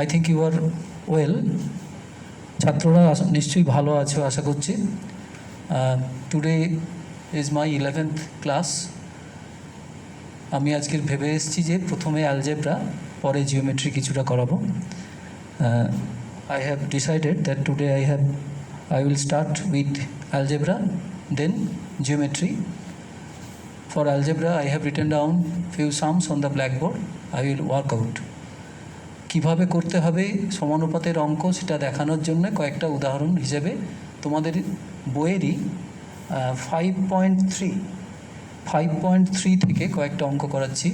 I think you are well. ছাত্ররা নিশ্চয়ই ভালো আছো আশা করছি। Today is my 11th class. আমি আজকের ভেবে এসেছি যে প্রথমে অ্যালজেব্রা, পরে জিওমেট্রি কিছুটা করাবো। I have decided that today I will start with algebra, then geometry. For algebra, I have written down few sums on the blackboard. I will work out. কিভাবে করতে হবে সমানুপাতের অঙ্ক সেটা দেখানোর জন্য কয়েকটা উদাহরণ হিসেবে তোমাদের বইয়েরই 5.3 থেকে কয়েকটা অঙ্ক করাচ্ছি।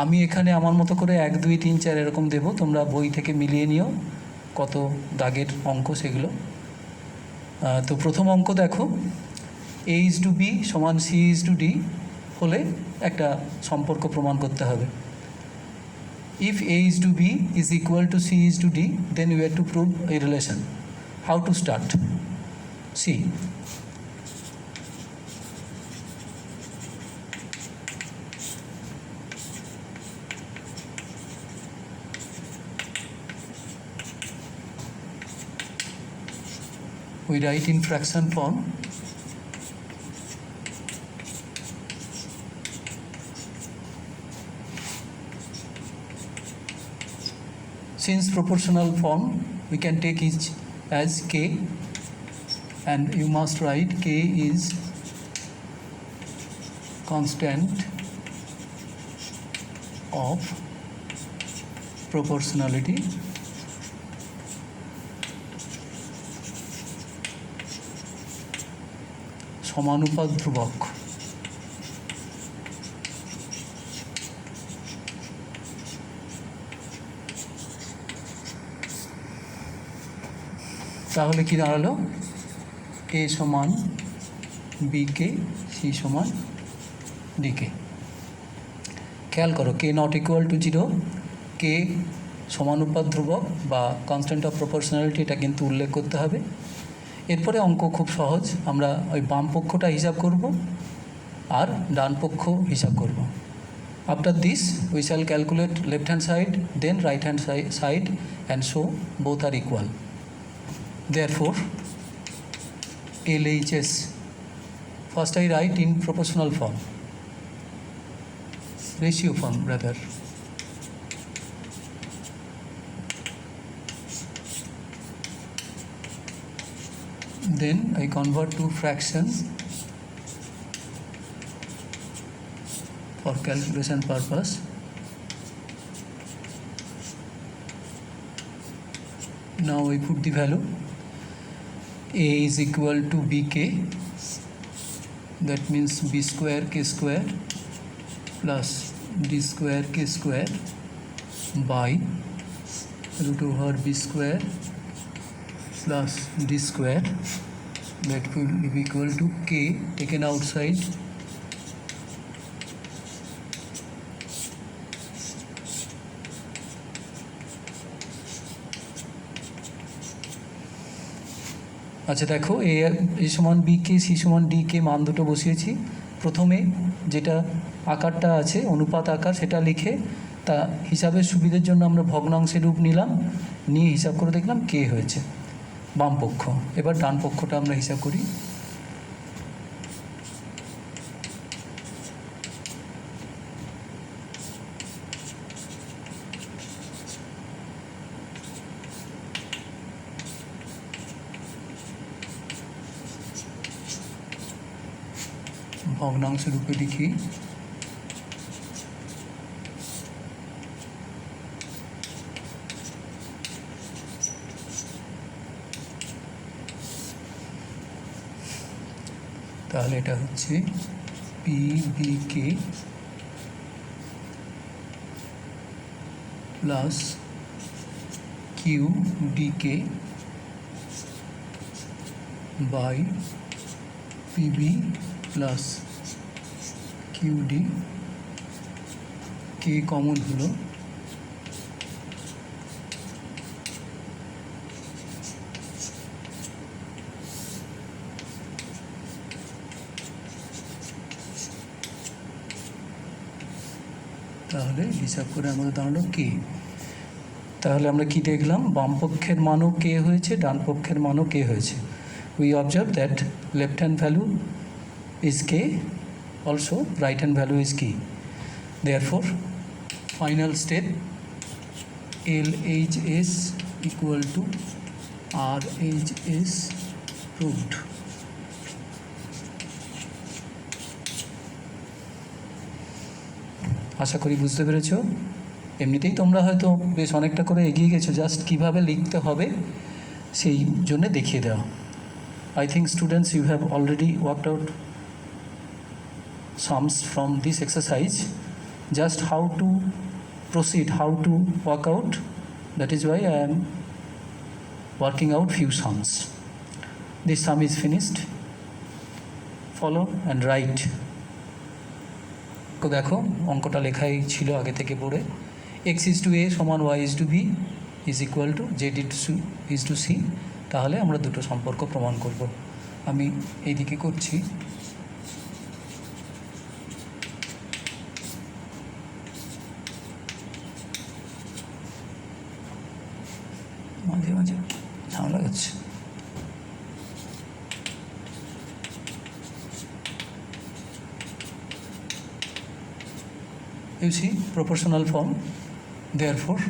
আমি এখানে আমার মতো করে 1, 2, 3, 4 এরকম দেবো, তোমরা বই থেকে মিলিয়ে নিও কত দাগের অঙ্ক সেগুলো। তো প্রথম অঙ্ক দেখো, a:b = c:d হলে একটা সম্পর্ক প্রমাণ করতে হবে। If a:b is equal to c:d, then we have to prove a relation. How to start? See. We write in fraction form. Since proportional form, we can take each as k, and you must write k is constant of proportionality. সমানুপাত ধ্রুবক। তাহলে কি দাঁড়ালো? a = bk, c = dk। খেয়াল করো, k not equal to 0, k সমানুপাত ধ্রুবক বা constant of proportionality, এটা কিন্তু উল্লেখ করতে হবে। এরপরে অঙ্ক খুব সহজ, আমরা ওই বাম পক্ষটা হিসাব করব আর ডান পক্ষ হিসাব করব। After this we shall calculate left hand side, then right hand side and show both are equal. Therefore, LHS, first I write in proportional form, ratio form rather. Then I convert to fraction for calculation purpose. Now I put the value. A is equal to bk, that means b square k square plus d square k square by √/b square plus d square, that will be equal to k taken outside আচ্ছা দেখো, a = bk, c = dk মান দুটো বসিয়েছি। প্রথমে যেটা আকারটা আছে অনুপাত আকার সেটা লিখে তা হিসাবের সুবিধার জন্য আমরা ভগ্নাংশের রূপ নিলাম, নিয়ে হিসাব করে দেখলাম কে হয়েছে বাম পক্ষ। এবার ডান পক্ষটা আমরা হিসাব করি। ভগ্নাংশ রূপে লিখি তাহলে এটা হচ্ছে pbk plus qdk by pb plus qd, k common হলো, তাহলে হিসাব করে আমাদের দাঁড়ালো কে। তাহলে আমরা কি দেখলাম, বাম পক্ষের মানও কে হয়েছে, ডান পক্ষের মানও কে হয়েছে। We observe that left hand value is K, also right hand value is K. Therefore final step LHS equal to RHS proved. আশা করি বুঝতে পেরেছো। এমনিতেই তোমরা হয়তো বেশ অনেকটা করে এগিয়ে গেছো, জাস্ট কীভাবে লিখতে হবে সেই জন্য দেখিয়ে দেওয়া। I think students you have already worked out sums from this exercise, just how to proceed, how to work out, that is why I am working out few sums. This sum is finished, follow and write. তো দেখো অঙ্কটা লেখাই ছিল আগে থেকে পড়ে, x is to a সমান y is to b is equal to z is to c। তাহলে আমরা দুটো সম্পর্ক প্রমাণ করব। আমি এইদিকে করছি, মাঝে মাঝে ঝামেলা হচ্ছে। You see proportional form, therefore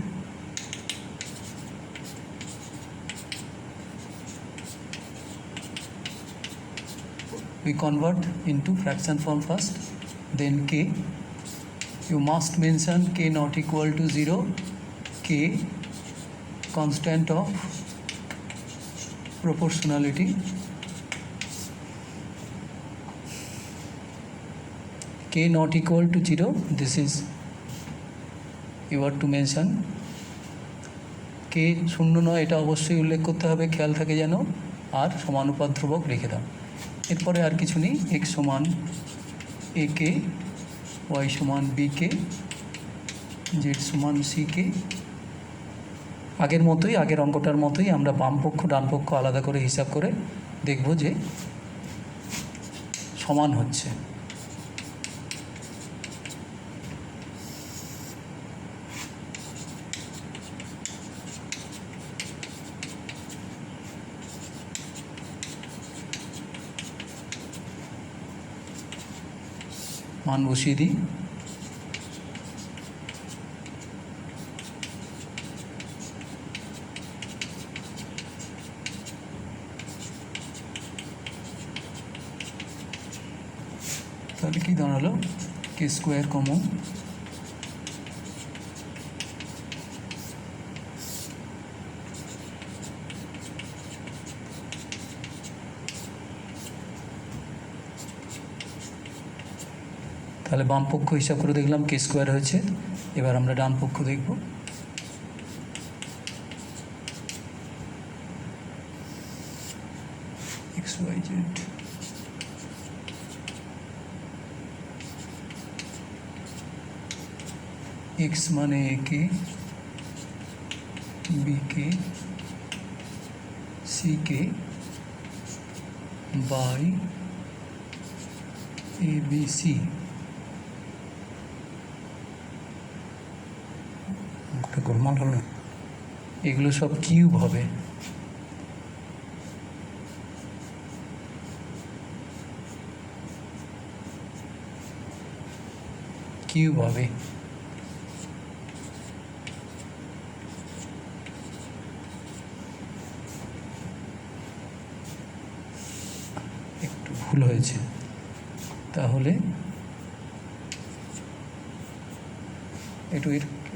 we convert into fraction form first, then k. You must mention k not equal to 0, k constant of proportionality, k not equal to 0, this is you are to mention। k শূন্য নয় এটা অবশ্যই উল্লেখ করতে হবে, খেয়াল থাকে যেন, আর সমানুপাত ধ্রুবক রেখে দাও। এরপরে আর কিছু নেই, x সমান a কে, y সমান b কে, z সমান c কে। আগের মতোই, আগের অঙ্কটার মতোই আমরা বাম পক্ষ ডান পক্ষ আলাদা করে হিসাব করে দেখব যে সমান হচ্ছে। মান বসিয়ে দিই, তাহলে কি দাঁড়ালো, কে স্কোয়ার কমন, তাহলে বাম পক্ষ হিসাব করে দেখলাম কে স্কোয়ার হয়েছে। এবার আমরা ডান পক্ষ দেখব। এক্স ওয়াই জেড, এক্স মানে A K, B K, C K by A B C. গোলমাল হলো, এগুলো সব কিউব হবে। কিউব হবে, একটু ভুল হয়েছে, তাহলে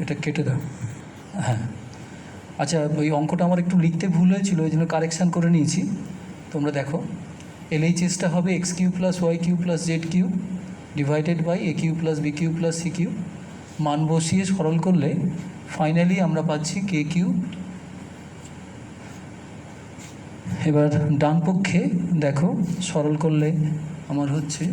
এটা কেটে দাও। হ্যাঁ আচ্ছা, ওই অঙ্কটা আমার একটু লিখতে ভুল হয়েছিল, ওই জন্য কারেকশান করে নিয়েছি। তোমরা দেখো LHSটা হবে x q plus y q plus z q divided by a q plus b q plus c q. মান বসিয়ে সরল করলে ফাইনালি আমরা পাচ্ছি কে কিউ। এবার ডান পক্ষে দেখো সরল করলে আমার হচ্ছে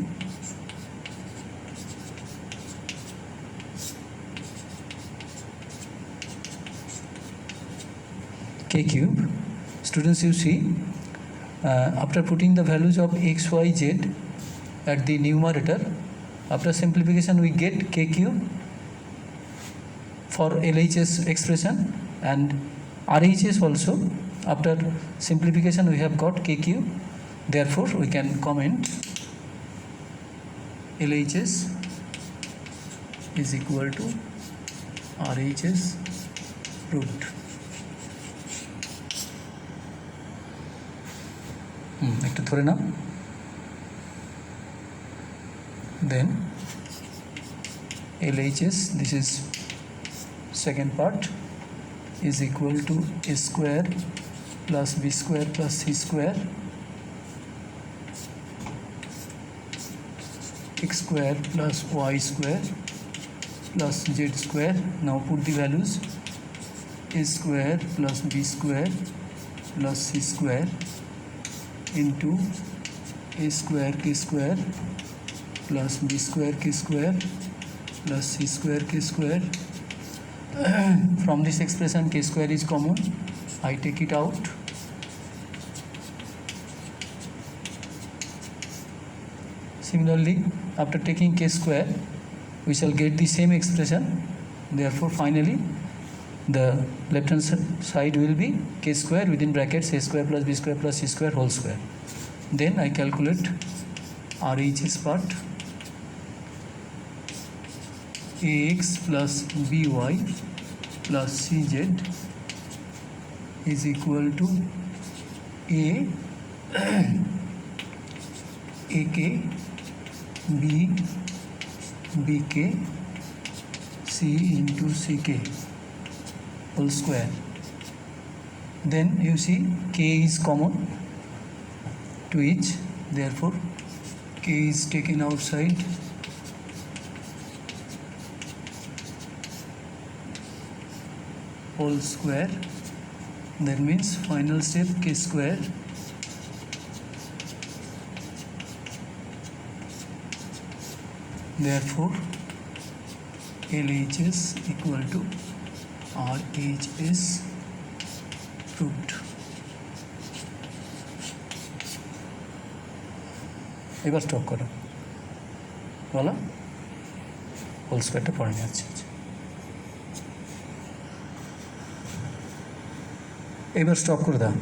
k cube. Students, you see, after putting the values of x, y, z at the numerator, after simplification we get k cube for LHS expression, and RHS also. After simplification we have got KQ, therefore we can comment LHS is equal to RHS root. একটু ধরে নাও। Then LHS, this is second part, is equal to a square plus b square plus c square x square plus y square plus z square. Now put the values: a square plus b square plus c square into a square k square plus b square k square plus c square k square. From this expression k square is common, I take it out. Similarly, after taking k square we shall get the same expression. Therefore finally the left hand side will be k square within brackets a square plus b square plus c square whole square. Then I calculate RHS part. Ax plus by plus cz is equal to ak b bk c into ck whole square. Then you see k is common to each, therefore k is taken outside. Whole square. That means final step k square therefore LHS equal to RHS root. এবার stop করো, বলো whole স্কোয়ারটা পড়ে নিয়ে যাচ্ছে। এবার stop করে দাও।